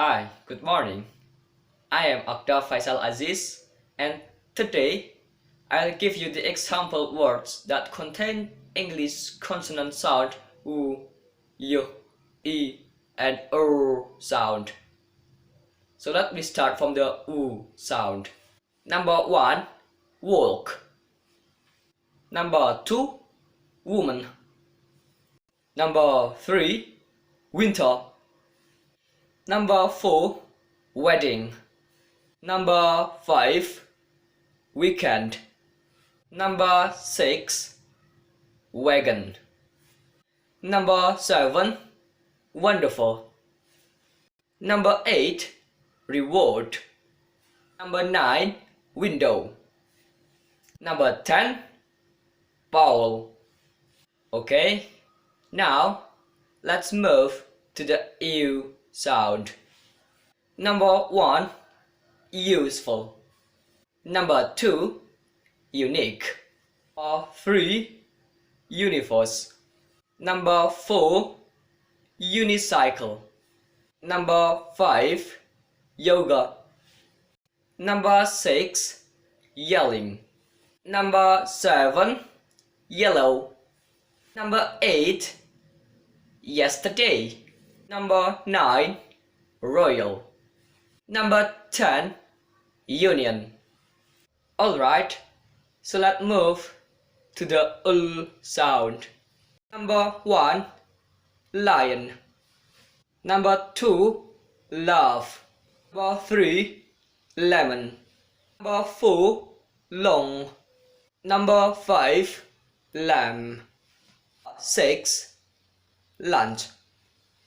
Hi, good morning. I am Agda Faisal Aziz, and today I'll give you the example words that contain English consonant sound U, Y, E, and R sound. So let me start from the U sound. Number 1, walk. Number 2, woman. Number 3, winter. Number 4, wedding. Number 5, weekend. Number 6, wagon. Number 7, wonderful. Number 8, reward. Number 9, window. Number 10, Bowel. Okay, now let's move to the U sound. Number 1, useful. Number 2, unique. Number 3, universe. Number 4, unicycle. Number 5, yoga. Number 6, yelling. Number 7, yellow. Number 8, yesterday. Number 9, royal. Number 10, union. Alright, so let's move to the L sound. Number 1, lion. Number 2, love. Number 3, lemon. Number 4, long. Number 5, lamb. 6, lunch.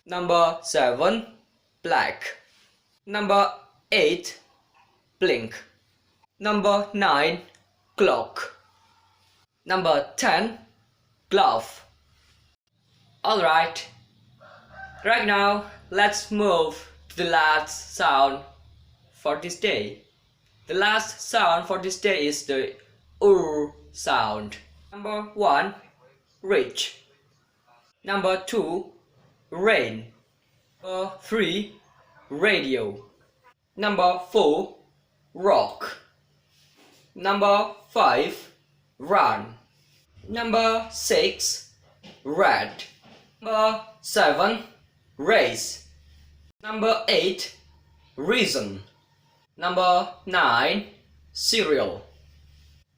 Number 7, black. Number 8, blink. Number 9, clock. Number 10, glove. Alright, right now let's move to the last sound for this day. The last sound for this day is the U sound. Number 1, rich. Number 2, rain. Number 3, radio. Number 4, rock. Number 5, run. Number 6, red. Number 7, race. Number 8, reason. Number 9, cereal.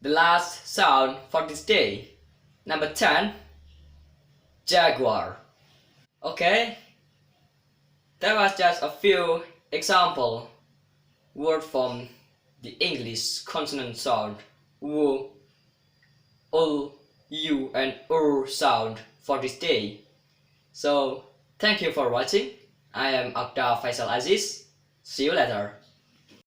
The last sound for this day. Number 10, jaguar. Okay, that was just a few example words from the English consonant sound W, L, U and R sound for this day. So thank you for watching. I am Agda Faisal Aziz. See you later.